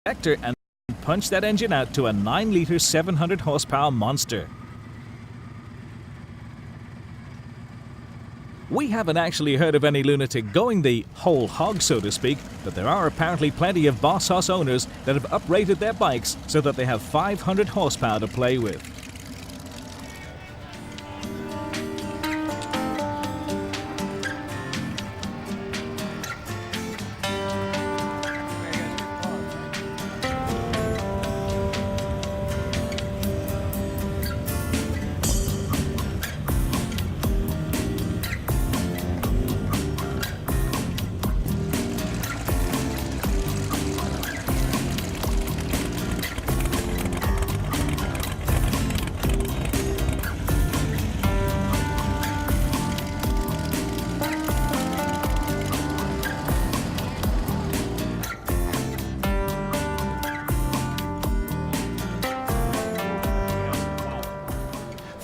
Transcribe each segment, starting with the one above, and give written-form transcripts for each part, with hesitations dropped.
injector and punch that engine out to a 9-liter 700 horsepower monster. We haven't actually heard of any lunatic going the whole hog, so to speak, but there are apparently plenty of boss hoss owners that have uprated their bikes so that they have 500 horsepower to play with.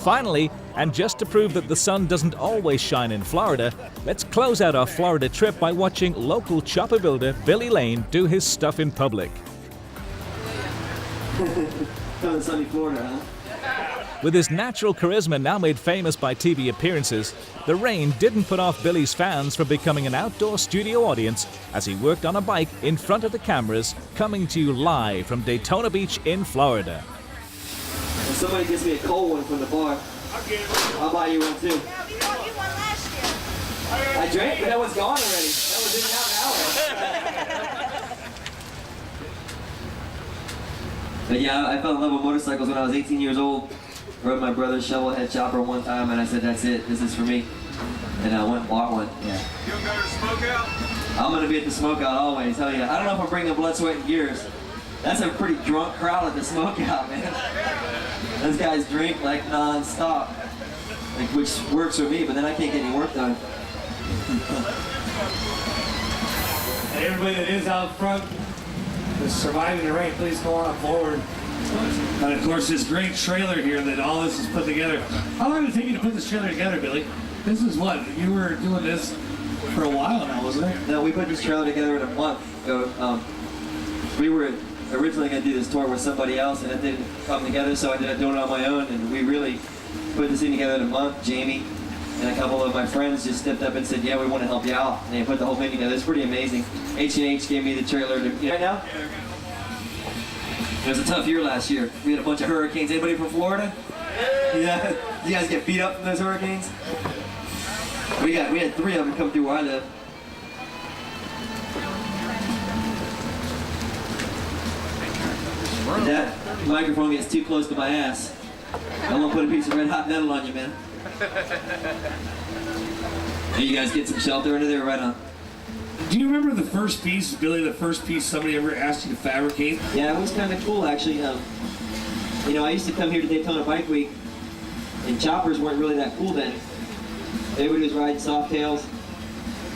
Finally, and just to prove that the sun doesn't always shine in Florida, let's close out our Florida trip by watching local chopper builder Billy Lane do his stuff in public. Coming sunny Florida, huh? With his natural charisma now made famous by TV appearances, the rain didn't put off Billy's fans from becoming an outdoor studio audience as he worked on a bike in front of the cameras, coming to you live from Daytona Beach in Florida. If somebody gets me a cold one from the bar, I'll buy you one too. Yeah, we bought you one last year. I drank, but that one's gone already. That was in and out an hour. But yeah, I fell in love with motorcycles when I was 18 years old. Rode my brother's shovelhead chopper one time, and I said, "That's it. This is for me." And I went and bought one. Yeah. You gonna go to the smokeout? I'm gonna be at the smokeout always. Hell yeah. I don't know if I'm bringing blood, sweat, and gears. That's a pretty drunk crowd at the smokeout, man. Those guys drink like non-stop, like, which works for me, but then I can't get any work done. And everybody that is out front is surviving the rain, please go on forward. And of course, this great trailer here that all this is put together. How long did it take you to put this trailer together, Billy? This is what? You were doing this for a while now, wasn't it? No, we put this trailer together in a month. We were originally going to do this tour with somebody else, and it didn't come together, so I ended up doing it on my own, and we really put this thing together in a month. Jamie and a couple of my friends just stepped up and said, "Yeah, we want to help you out," and they put the whole thing together. It's pretty amazing. H&H gave me the trailer to, right now? It was a tough year last year. We had a bunch of hurricanes. Anybody from Florida? Yeah. Did you guys get beat up from those hurricanes? We had 3 of them come through where I live. If that microphone gets too close to my ass, I'm gonna put a piece of red hot metal on you, man. Hey, you guys get some shelter under there, right on. Do you remember the first piece, Billy, the first piece somebody ever asked you to fabricate? Yeah, it was kind of cool, actually. You know, I used to come here to Daytona Bike Week, and choppers weren't really that cool then. Everybody was riding Softails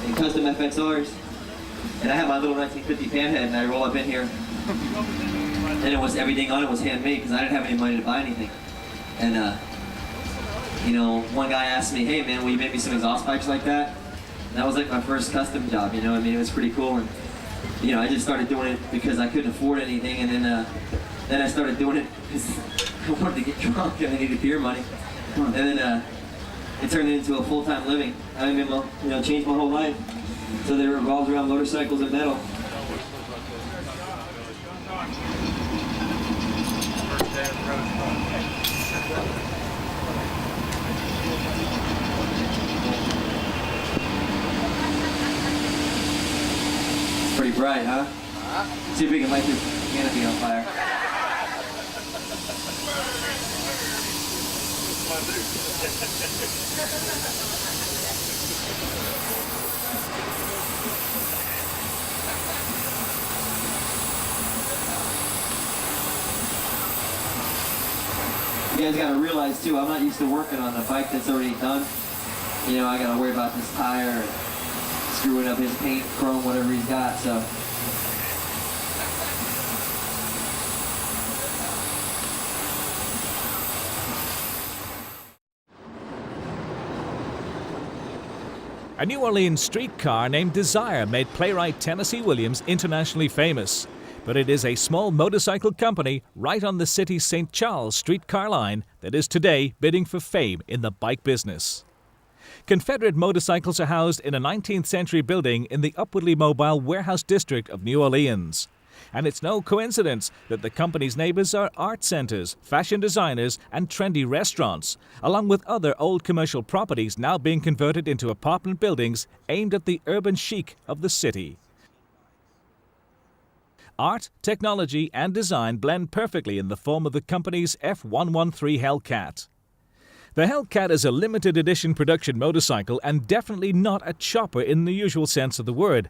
and custom FXRs, and I had my little 1950 panhead, and I roll up in here, and it was everything on it was handmade because I didn't have any money to buy anything. And you know, one guy asked me, "Hey man, will you make me some exhaust pipes like that?" And that was like my first custom job, you know. I mean, it was pretty cool, and you know, I just started doing it because I couldn't afford anything, and then I started doing it because I wanted to get drunk and I needed beer money, and then it turned into a full-time living. I mean, you know, changed my whole life. So they revolved around motorcycles and metal. It's pretty bright, huh? See if we can light this canopy on fire. You guys gotta realize too, I'm not used to working on a bike that's already done. You know, I gotta worry about this tire and screwing up his paint, chrome, whatever he's got, so. A New Orleans street car named Desire made playwright Tennessee Williams internationally famous. but it is a small motorcycle company right on the city's St. Charles streetcar line that is today bidding for fame in the bike business. Confederate Motorcycles are housed in a 19th century building in the upwardly mobile warehouse district of New Orleans. And it's no coincidence that the company's neighbors are art centers, fashion designers, and trendy restaurants, along with other old commercial properties now being converted into apartment buildings aimed at the urban chic of the city. Art, technology, and design blend perfectly in the form of the company's F113 Hellcat. The Hellcat is a limited edition production motorcycle and definitely not a chopper in the usual sense of the word.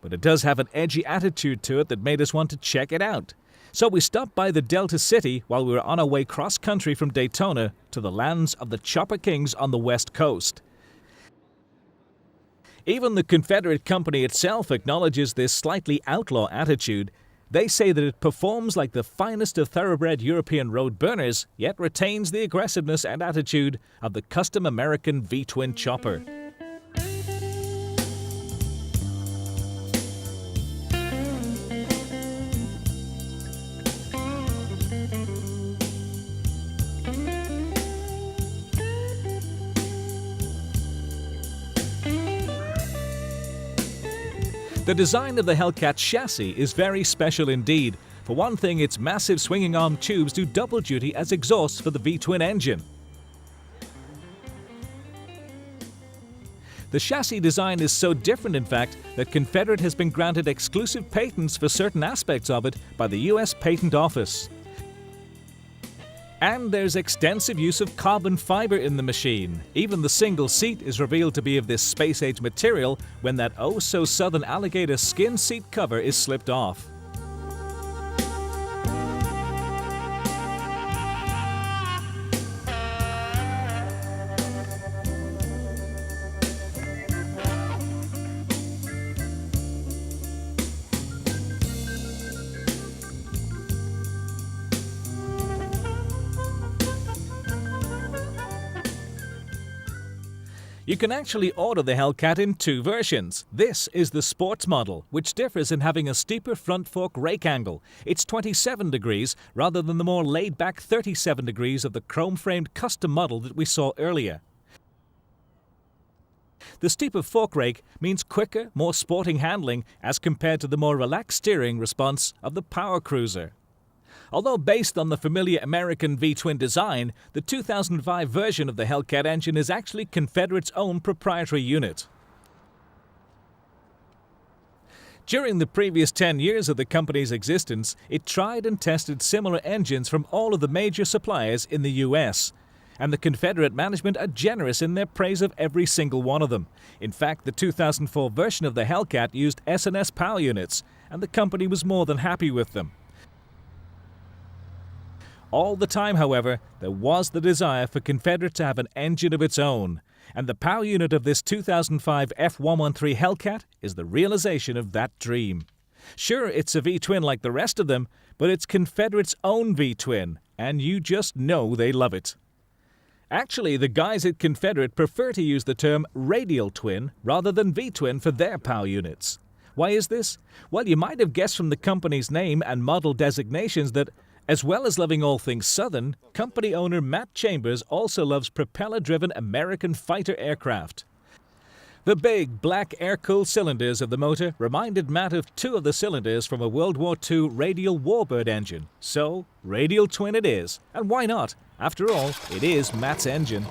But it does have an edgy attitude to it that made us want to check it out. So we stopped by the Delta City while we were on our way cross-country from Daytona to the lands of the Chopper Kings on the West Coast. Even the Confederate company itself acknowledges this slightly outlaw attitude. They say that it performs like the finest of thoroughbred European road burners, yet retains the aggressiveness and attitude of the custom American VTwin chopper. The design of the Hellcat chassis is very special indeed. For one thing, its massive swinging arm tubes do double duty as exhausts for the V-twin engine. The chassis design is so different, in fact, that Confederate has been granted exclusive patents for certain aspects of it by the US Patent Office. And there's extensive use of carbon fiber in the machine. Even the single seat is revealed to be of this space-age material when that oh-so-southern alligator skin seat cover is slipped off. You can actually order the Hellcat in two versions. This is the sports model, which differs in having a steeper front fork rake angle. It's 27 degrees rather than the more laid-back 37 degrees of the chrome-framed custom model that we saw earlier. The steeper fork rake means quicker, more sporting handling as compared to the more relaxed steering response of the Power Cruiser. Although based on the familiar American V-twin design, the 2005 version of the Hellcat engine is actually Confederate's own proprietary unit. During the previous 10 years of the company's existence, it tried and tested similar engines from all of the major suppliers in the US. And the Confederate management are generous in their praise of every single one of them. In fact, the 2004 version of the Hellcat used S&S power units, and the company was more than happy with them. All the time, however, there was the desire for Confederate to have an engine of its own, and the power unit of this 2005 F113 Hellcat is the realization of that dream. Sure, it's a V-twin like the rest of them, but it's Confederate's own V-twin, and you just know they love it. Actually, the guys at Confederate prefer to use the term radial twin rather than V-twin for their power units. Why is this? Well, you might have guessed from the company's name and model designations that, as well as loving all things Southern, company owner Matt Chambers also loves propeller-driven American fighter aircraft. The big, black air-cooled cylinders of the motor reminded Matt of two of the cylinders from a World War II radial warbird engine. So, radial twin it is. And why not? After all, it is Matt's engine.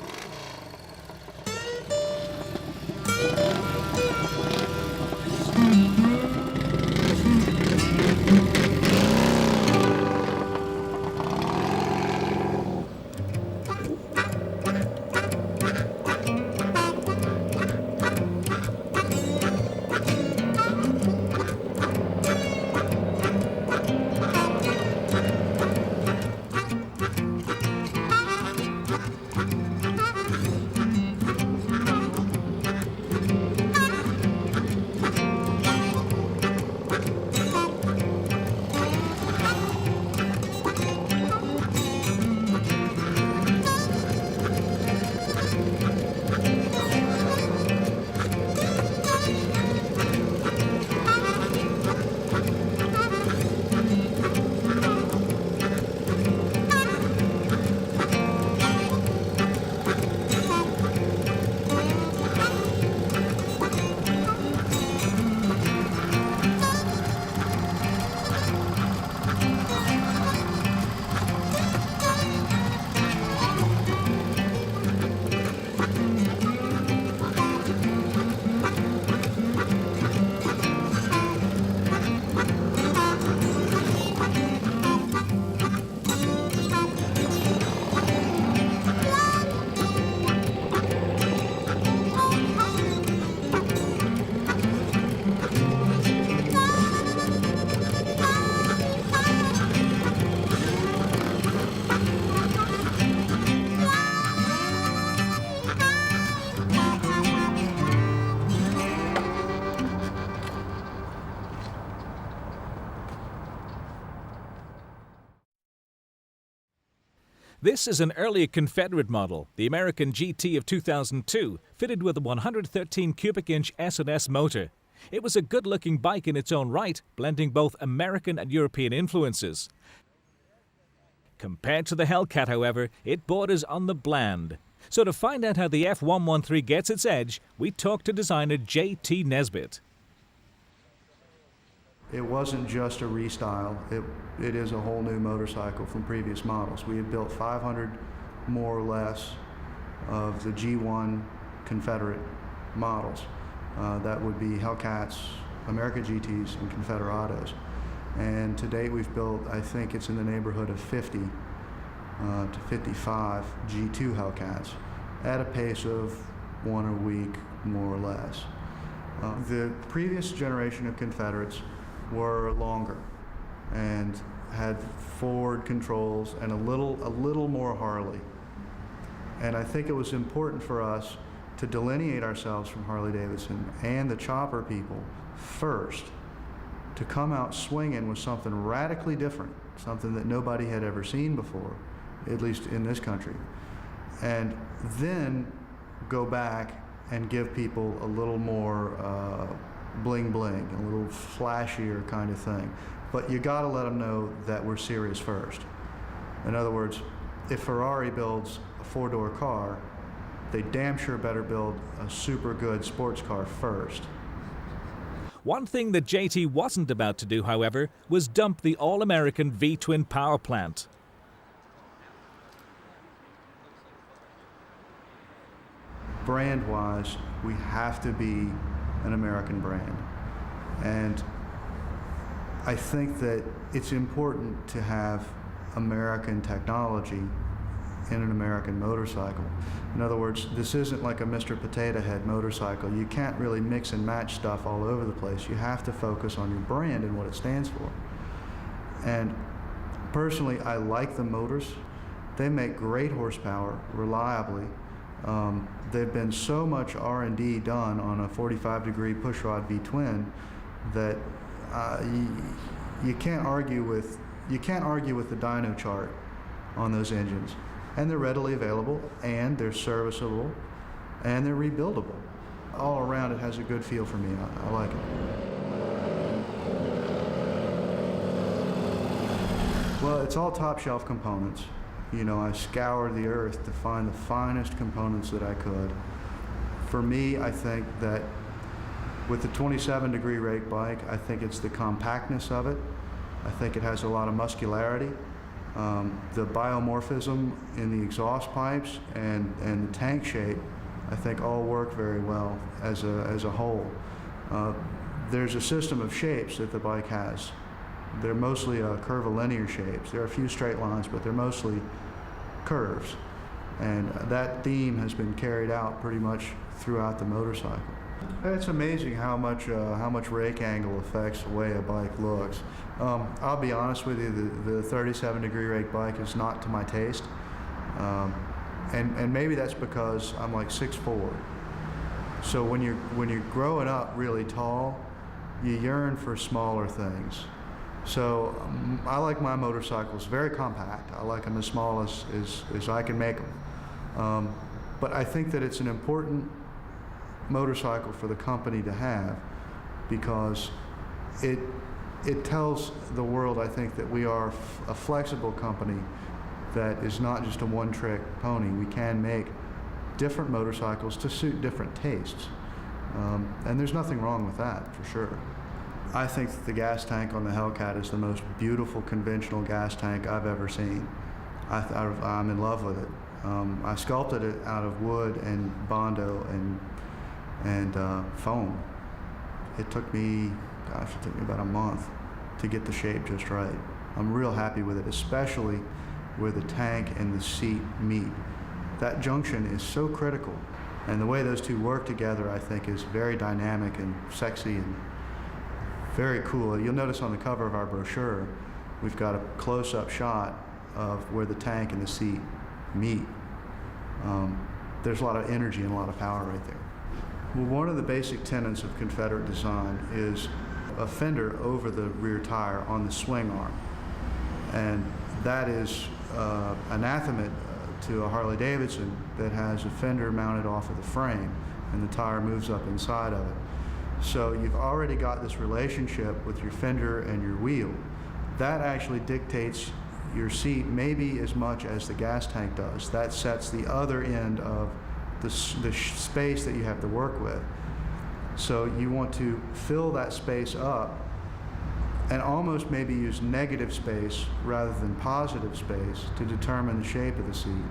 This is an earlier Confederate model, the American GT of 2002, fitted with a 113 cubic inch S&S motor. It was a good-looking bike in its own right, blending both American and European influences. Compared to the Hellcat, however, it borders on the bland. So to find out how the F113 gets its edge, we talked to designer J.T. Nesbitt. It wasn't just a restyle, it is a whole new motorcycle from previous models. We had built 500 more or less of the G1 Confederate models. That would be Hellcats, America GTs, and Confederados. And to date we've built, I think it's in the neighborhood of 50 to 55 G2 Hellcats at a pace of one a week, more or less. The previous generation of Confederates were longer and had forward controls and a little more Harley. And I think it was important for us to delineate ourselves from Harley-Davidson and the chopper people first, to come out swinging with something radically different, something that nobody had ever seen before, at least in this country, and then go back and give people a little more bling bling, a little flashier kind of thing. But you gotta let them know that we're serious first. In other words, if Ferrari builds a four-door car, they damn sure better build a super good sports car first. One thing that JT wasn't about to do, however, was dump the all-American VTwin power plant. Brand-wise, we have to be an American brand. And I think that it's important to have American technology in an American motorcycle. In other words, this isn't like a Mr. Potato Head motorcycle. You can't really mix and match stuff all over the place. You have to focus on your brand and what it stands for. And personally, I like the motors. They make great horsepower reliably. There've been so much R&D done on a 45-degree pushrod VTwin that you can't argue with the dyno chart on those engines. And they're readily available, and they're serviceable, and they're rebuildable. All around, it has a good feel for me. I like it. Well, it's all top-shelf components. You know, I scoured the earth to find the finest components that I could. For me, I think that with the 27-degree rake bike, I think it's the compactness of it. I think it has a lot of muscularity. The biomorphism in the exhaust pipes and the tank shape, I think all work very well as a whole. There's a system of shapes that the bike has. They're mostly curvilinear shapes. There are a few straight lines, but they're mostly curves. And that theme has been carried out pretty much throughout the motorcycle. It's amazing how much rake angle affects the way a bike looks. I'll be honest with you, the 37-degree rake bike is not to my taste. And maybe that's because I'm like 6'4". So when you're growing up really tall, you yearn for smaller things. So I like my motorcycles very compact. I like them as small as I can make them. But I think that it's an important motorcycle for the company to have, because it tells the world, I think, that we are a flexible company that is not just a one-trick pony. We can make different motorcycles to suit different tastes. And there's nothing wrong with that, for sure. I think that the gas tank on the Hellcat is the most beautiful conventional gas tank I've ever seen. I'm in love with it. I sculpted it out of wood and Bondo and foam. It took me about a month to get the shape just right. I'm real happy with it, especially where the tank and the seat meet. That junction is so critical, and the way those two work together, I think, is very dynamic and sexy and very cool. You'll notice on the cover of our brochure, we've got a close-up shot of where the tank and the seat meet. There's a lot of energy and a lot of power right there. Well, one of the basic tenets of Confederate design is a fender over the rear tire on the swing arm. And that is anathema to a Harley Davidson that has a fender mounted off of the frame and the tire moves up inside of it. So you've already got this relationship with your fender and your wheel. That actually dictates your seat maybe as much as the gas tank does. That sets the other end of the space that you have to work with. So you want to fill that space up and almost maybe use negative space rather than positive space to determine the shape of the seat.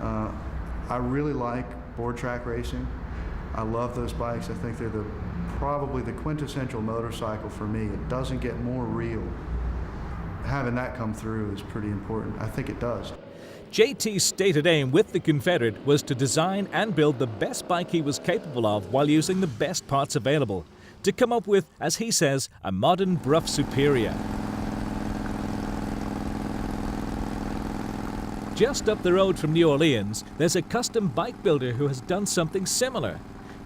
I really like board track racing. I love those bikes. I think they're probably the quintessential motorcycle for me. It doesn't get more real. Having that come through is pretty important. I think it does. JT's stated aim with the Confederate was to design and build the best bike he was capable of while using the best parts available, to come up with, as he says, a modern Brough superior. Just up the road from New Orleans, there's a custom bike builder who has done something similar.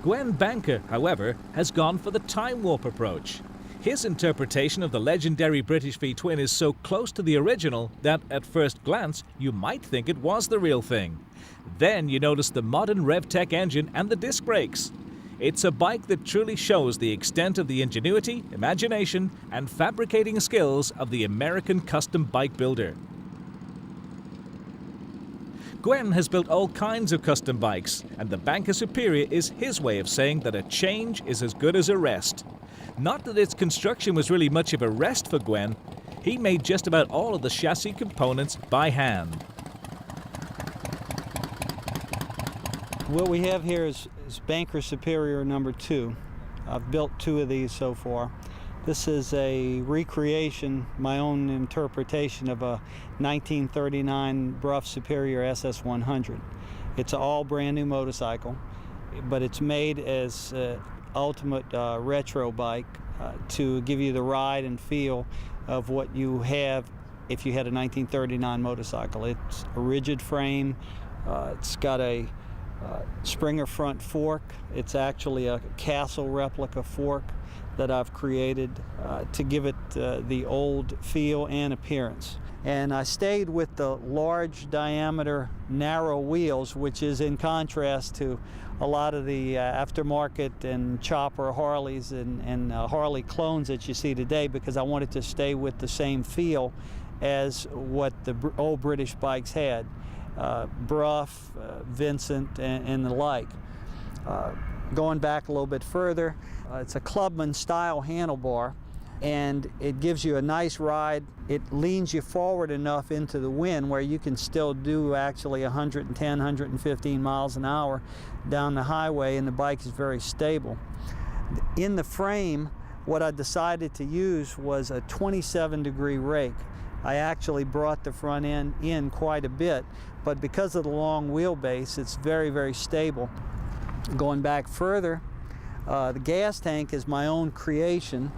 Gwen Banker, however, has gone for the time warp approach. His interpretation of the legendary British VTwin is so close to the original that at first glance you might think it was the real thing. Then you notice the modern RevTech engine and the disc brakes. It's a bike that truly shows the extent of the ingenuity, imagination, and fabricating skills of the American custom bike builder. Gwen has built all kinds of custom bikes, and the Banker Superior is his way of saying that a change is as good as a rest. Not that its construction was really much of a rest for Gwen. He made just about all of the chassis components by hand. What we have here is Banker Superior number 2. I've built 2 of these so far. This is a recreation, my own interpretation of a 1939 Brough Superior SS100. It's an all brand new motorcycle, but it's made as ultimate retro bike to give you the ride and feel of what you have if you had a 1939 motorcycle. It's a rigid frame. It's got a Springer front fork. It's actually a Castle replica fork that I've created to give it the old feel and appearance. And I stayed with the large diameter narrow wheels, which is in contrast to a lot of the aftermarket and chopper Harleys and Harley clones that you see today, because I wanted to stay with the same feel as what the old British bikes had. Brough, Vincent, and the like. Going back a little bit further, it's a Clubman style handlebar, and it gives you a nice ride. It leans you forward enough into the wind where you can still do actually 110, 115 miles an hour down the highway, and the bike is very stable. In the frame, what I decided to use was a 27-degree rake. I actually brought the front end in quite a bit, but because of the long wheelbase, it's very, very stable. Going back further, the gas tank is my own creation.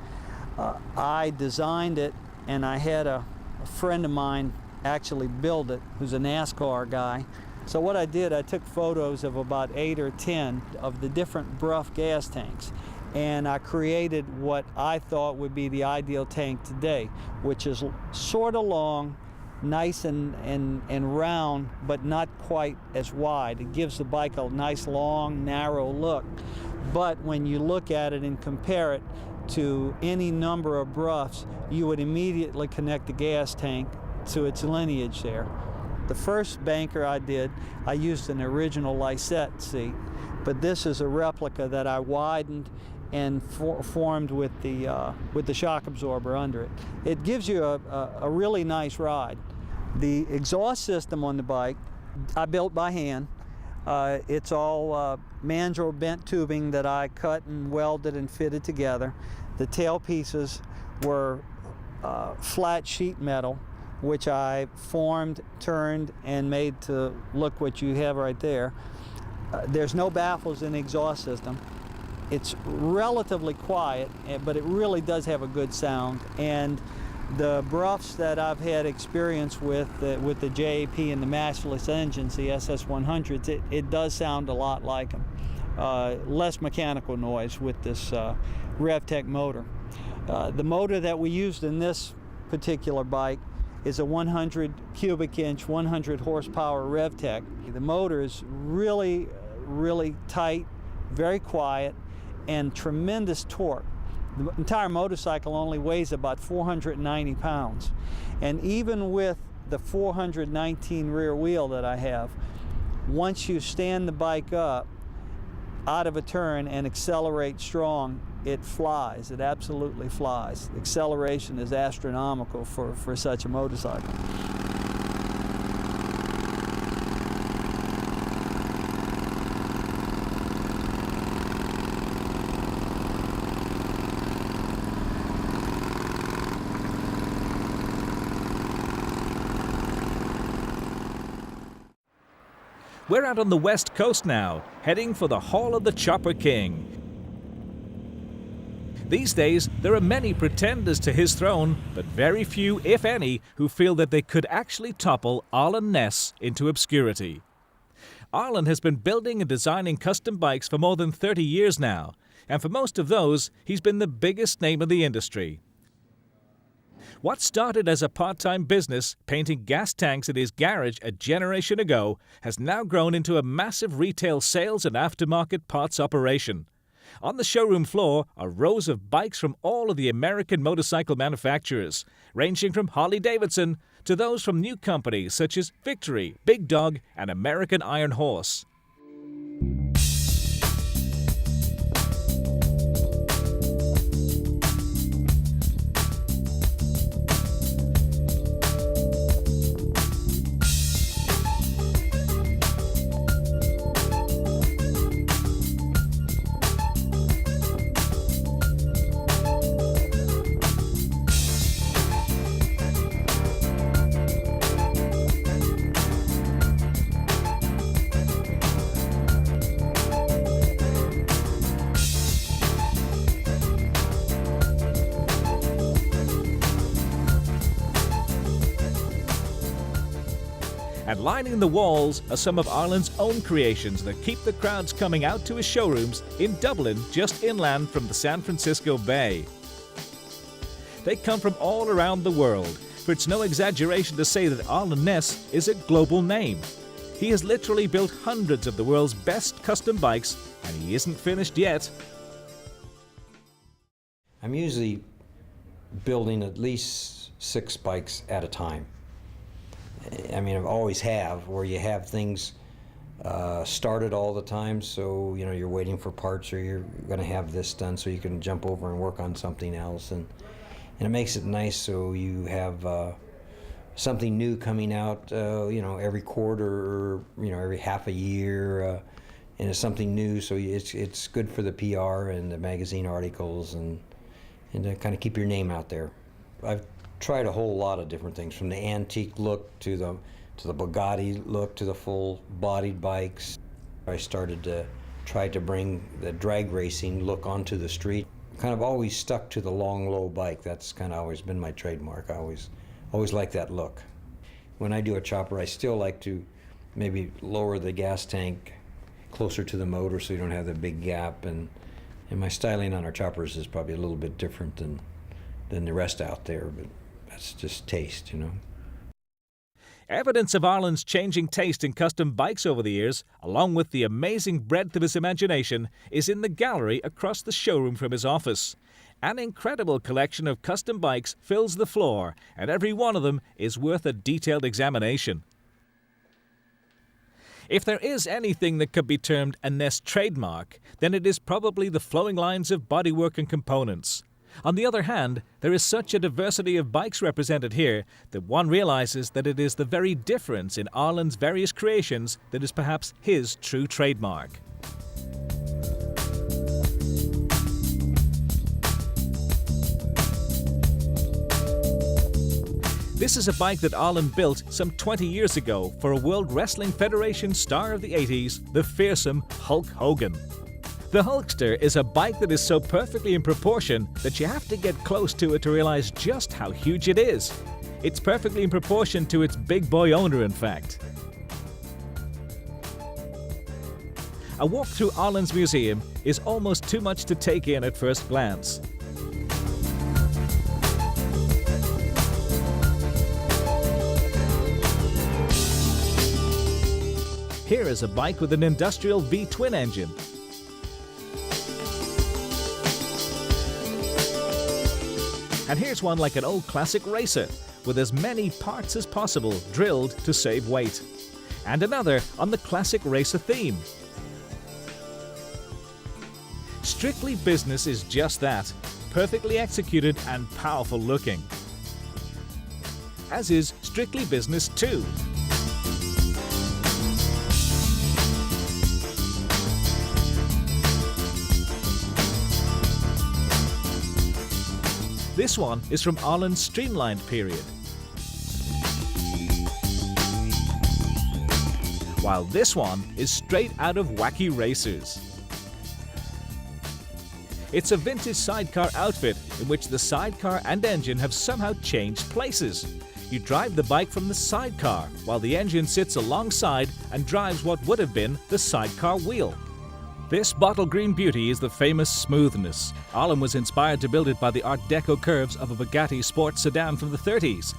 I designed it, and I had a friend of mine actually build it, who's a NASCAR guy. So what I did, I took photos of about 8 or 10 of the different Brough gas tanks, and I created what I thought would be the ideal tank today, which is sort of long, nice and round, but not quite as wide. It gives the bike a nice long, narrow look. But when you look at it and compare it to any number of Broughs, you would immediately connect the gas tank to its lineage there. The first Banker I did, I used an original Lysette seat, but this is a replica that I widened and formed with the shock absorber under it. It gives you a really nice ride. The exhaust system on the bike, I built by hand. It's all mandrel bent tubing that I cut and welded and fitted together. The tail pieces were flat sheet metal, which I formed, turned, and made to look what you have right there. There's no baffles in the exhaust system. It's relatively quiet, but it really does have a good sound. And the Broughs that I've had experience with the JAP and the maskless engines, the SS100s, it does sound a lot like them. Less mechanical noise with this RevTech motor. The motor that we used in this particular bike is a 100 cubic inch, 100 horsepower RevTech. The motor is really tight, very quiet, and tremendous torque. The entire motorcycle only weighs about 490 pounds. And even with the 419 rear wheel that I have, once you stand the bike up out of a turn and accelerate strong, it flies. It absolutely flies. The acceleration is astronomical for such a motorcycle. We're out on the West Coast now, heading for the Hall of the Chopper King. These days, there are many pretenders to his throne, but very few, if any, who feel that they could actually topple Arlen Ness into obscurity. Arlen has been building and designing custom bikes for more than 30 years now, and for most of those, he's been the biggest name in the industry. What started as a part-time business, painting gas tanks in his garage a generation ago, has now grown into a massive retail sales and aftermarket parts operation. On the showroom floor are rows of bikes from all of the American motorcycle manufacturers, ranging from Harley-Davidson to those from new companies such as Victory, Big Dog, and American Iron Horse. And lining the walls are some of Arlen's own creations that keep the crowds coming out to his showrooms in Dublin, just inland from the San Francisco Bay. They come from all around the world, for it's no exaggeration to say that Arlen Ness is a global name. He has literally built hundreds of the world's best custom bikes, and he isn't finished yet. I'm usually building at least 6 bikes at a time. I mean, I always have, where you have things started all the time, so you know you're waiting for parts, or you're going to have this done, so you can jump over and work on something else, and it makes it nice. So you have something new coming out, you know, every quarter, or you know, every half a year, and it's something new. So it's good for the PR and the magazine articles, and to kind of keep your name out there. I've tried a whole lot of different things, from the antique look to the Bugatti look to the full-bodied bikes. I started to try to bring the drag racing look onto the street. Kind of always stuck to the long, low bike. That's kind of always been my trademark. I always like that look. When I do a chopper, I still like to maybe lower the gas tank closer to the motor so you don't have the big gap. And my styling on our choppers is probably a little bit different than the rest out there, but that's just taste, you know. Evidence of Arlen's changing taste in custom bikes over the years, along with the amazing breadth of his imagination, is in the gallery across the showroom from his office. An incredible collection of custom bikes fills the floor, and every one of them is worth a detailed examination. If there is anything that could be termed a Ness trademark, then it is probably the flowing lines of bodywork and components. On the other hand, there is such a diversity of bikes represented here that one realizes that it is the very difference in Arlen's various creations that is perhaps his true trademark. This is a bike that Arlen built some 20 years ago for a World Wrestling Federation star of the 80s, the fearsome Hulk Hogan. The Hulkster is a bike that is so perfectly in proportion that you have to get close to it to realize just how huge it is. It's perfectly in proportion to its big boy owner, in fact. A walk through Arlen's museum is almost too much to take in at first glance. Here is a bike with an industrial VTwin engine. And here's one like an old classic racer, with as many parts as possible drilled to save weight. And another on the classic racer theme. Strictly Business is just that, perfectly executed and powerful looking. As is Strictly Business 2. This one is from Arlen's streamlined period, while this one is straight out of Wacky Racers. It's a vintage sidecar outfit in which the sidecar and engine have somehow changed places. You drive the bike from the sidecar, while the engine sits alongside and drives what would have been the sidecar wheel. This bottle green beauty is the famous smoothness. Arlen was inspired to build it by the Art Deco curves of a Bugatti sports sedan from the 30s.